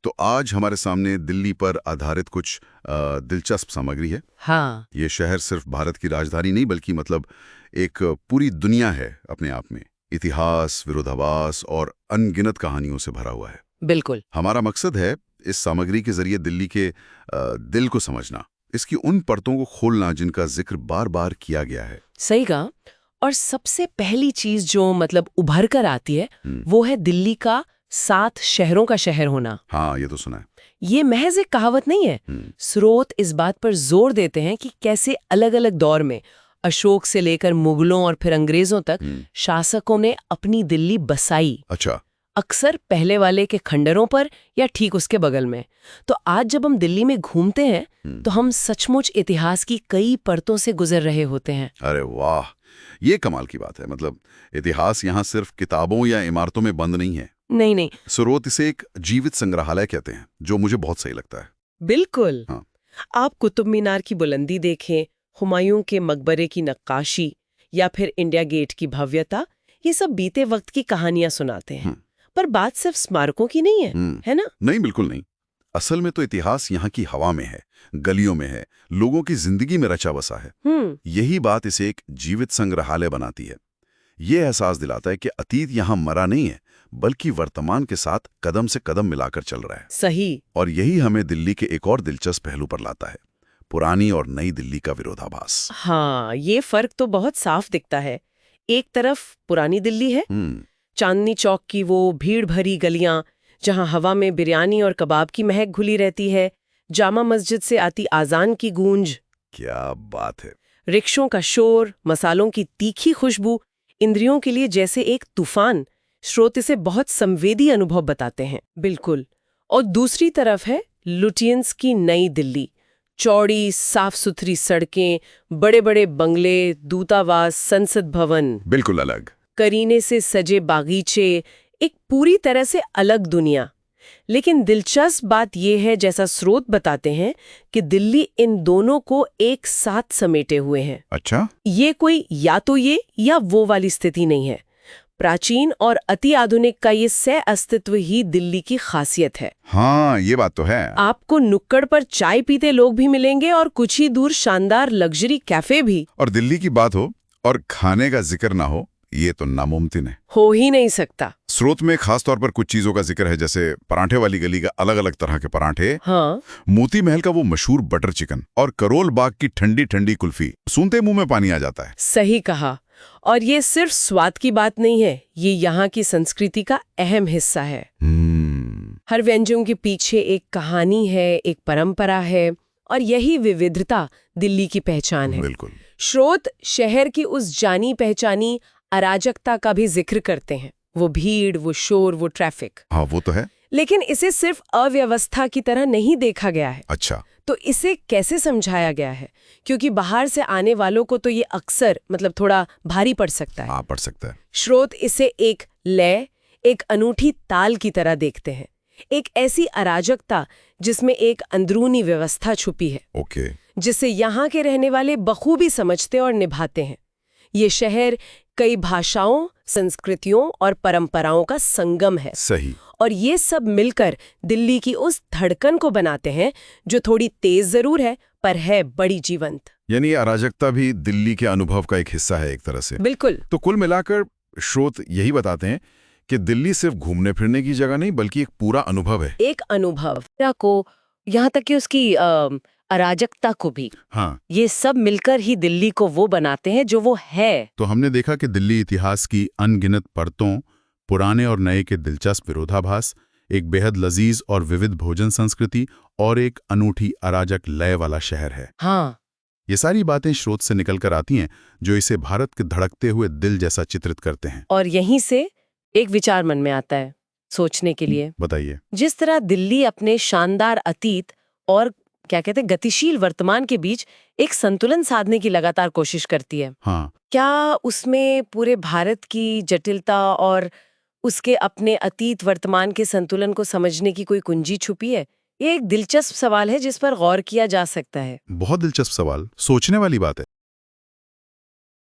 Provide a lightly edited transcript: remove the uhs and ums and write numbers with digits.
तो आज हमारे सामने दिल्ली पर आधारित कुछ दिलचस्प सामग्री है। हाँ। ये शहर सिर्फ भारत की राजधानी नहीं बल्कि मतलब एक पूरी दुनिया है अपने आप में। इतिहास, विरोधाभास और अनगिनत कहानियों से भरा हुआ है। बिल्कुल। हमारा मकसद है इस सामग्री के जरिए दिल्ली के दिल को समझना, इसकी उन परतों को खोलना जिनका जिक्र बार बार किया गया है। सही कहा। और सबसे पहली चीज जो मतलब उभर कर आती है वो है दिल्ली का 7 शहरों का शहर होना। हाँ, ये तो सुना है। ये महज एक कहावत नहीं है। स्रोत इस बात पर जोर देते हैं कि कैसे अलग अलग दौर में अशोक से लेकर मुगलों और फिर अंग्रेजों तक शासकों ने अपनी दिल्ली बसाई। अच्छा। अक्सर पहले वाले के खंडरों पर या ठीक उसके बगल में। तो आज जब हम दिल्ली में घूमते हैं तो हम सचमुच इतिहास की कई परतों से गुजर रहे होते हैं। अरे वाह, ये कमाल की बात है। मतलब इतिहास यहाँ सिर्फ किताबों या इमारतों में बंद नहीं है। नहीं। स्रोत इसे एक जीवित संग्रहालय कहते हैं, जो मुझे बहुत सही लगता है। बिल्कुल। हाँ। आप कुतुब मीनार की बुलंदी देखें, हुमायूं के मकबरे की नक्काशी या फिर इंडिया गेट की भव्यता, ये सब बीते वक्त की कहानियां सुनाते हैं। पर बात सिर्फ स्मारकों की नहीं है, है ना? नहीं, बिल्कुल नहीं। असल में तो इतिहास यहाँ की हवा में है, गलियों में है, लोगों की जिंदगी में रचा बसा है। यही बात इसे एक जीवित संग्रहालय बनाती है। ये एहसास दिलाता है कि अतीत यहाँ मरा नहीं है, बल्कि वर्तमान के साथ कदम से कदम मिलाकर चल रहा है। सही। और यही हमें दिल्ली के एक और दिलचस्प पहलू पर लाता है, पुरानी और नई दिल्ली का विरोधाभास। हाँ, ये फर्क तो बहुत साफ दिखता है। एक तरफ पुरानी दिल्ली है, चांदनी चौक की वो भीड़ भरी गलियां जहां हवा में बिरयानी और कबाब की महक घुली रहती है, जामा मस्जिद से आती आजान की गूंज। क्या बात है। रिक्शों का शोर, मसालों की तीखी खुशबू, इंद्रियों के लिए जैसे एक तूफान। स्रोत इसे बहुत संवेदी अनुभव बताते हैं। बिल्कुल। और दूसरी तरफ है लुटियंस की नई दिल्ली। चौड़ी साफ सुथरी सड़कें, बड़े बड़े बंगले, दूतावास, संसद भवन। बिल्कुल अलग। करीने से सजे बागीचे, एक पूरी तरह से अलग दुनिया। लेकिन दिलचस्प बात यह है, जैसा स्रोत बताते हैं, कि दिल्ली इन दोनों को एक साथ समेटे हुए है। अच्छा। ये कोई या तो ये या वो वाली स्थिति नहीं है। प्राचीन और अति आधुनिक का ये सह अस्तित्व ही दिल्ली की खासियत है। हाँ, ये बात तो है। आपको नुक्कड़ पर चाय पीते लोग भी मिलेंगे और कुछ ही दूर शानदार लग्जरी कैफे भी। और दिल्ली की बात हो और खाने का जिक्र ना हो, ये तो नामुमकिन है। हो ही नहीं सकता। स्रोत में खास तौर पर कुछ चीजों का जिक्र है, जैसे पराठे वाली गली का अलग अलग तरह के पराठे, हाँ। मोती महल का वो मशहूर बटर चिकन और करोल बाग की ठंडी ठंडी कुल्फी। सुनते मुंह में पानी आ जाता है। सही कहा। और ये सिर्फ स्वाद की बात नहीं है, ये यहाँ की संस्कृति का अहम हिस्सा है। हर व्यंजन के पीछे एक कहानी है, एक परंपरा है, और यही विविधता दिल्ली की पहचान है। बिल्कुल। स्रोत शहर की उस जानी पहचानी अराजकता का भी जिक्र करते हैं। वो भीड़, वो शोर, वो ट्रैफिक। हाँ, वो तो है। लेकिन इसे सिर्फ अव्यवस्था की तरह नहीं देखा गया है। अच्छा। तो इसे कैसे समझाया गया है? क्योंकि बाहर से आने वालों को तो ये अक्सर मतलब थोड़ा भारी पड़ सकता है। हाँ, पड़ सकता है। स्रोत इसे एक लय, एक अनूठी ताल की तरह देखते हैं। एक ऐसी अराजकता जिसमें एक अंदरूनी व्यवस्था छुपी है। ओके। जिसे यहाँ के रहने वाले बखूबी समझते और निभाते हैं। ये शहर कई भाषाओं, संस्कृतियों और परंपराओं का संगम है। सही। और ये सब मिलकर दिल्ली की उस धड़कन को बनाते हैं जो थोड़ी तेज जरूर है पर है बड़ी जीवंत। यानी अराजकता भी दिल्ली के अनुभव का एक हिस्सा है एक तरह से। बिल्कुल। तो कुल मिलाकर स्रोत यही बताते हैं कि दिल्ली सिर्फ घूमने फिरने की जगह नहीं बल्कि एक पूरा अनुभव है। एक अनुभव को, यहाँ तक कि उसकी अराजकता को भी। हाँ। ये सब मिलकर ही दिल्ली को वो बनाते हैं जो वो है। तो हमने देखा कि दिल्ली इतिहास की अनगिनत परतों, पुराने और नए के दिलचस्प विरोधाभास, एक बेहद लजीज और विविध भोजन संस्कृति और एक अनूठी अराजक लय वाला शहर है। हाँ। ये सारी बातें स्रोत से निकल कर आती हैं जो इसे भारत के धड़कते हुए दिल जैसा चित्रित करते हैं। और यहीं से एक विचार मन में आता है सोचने के लिए। बताइए। जिस तरह दिल्ली अपने शानदार अतीत और क्या कहते हैं गतिशील वर्तमान के बीच एक संतुलन साधने की लगातार कोशिश करती है। हाँ। क्या उसमें पूरे भारत की जटिलता और उसके अपने अतीत वर्तमान के संतुलन को समझने की कोई कुंजी छुपी है? ये एक दिलचस्प सवाल है जिस पर गौर किया जा सकता है। बहुत दिलचस्प सवाल, सोचने वाली बात है।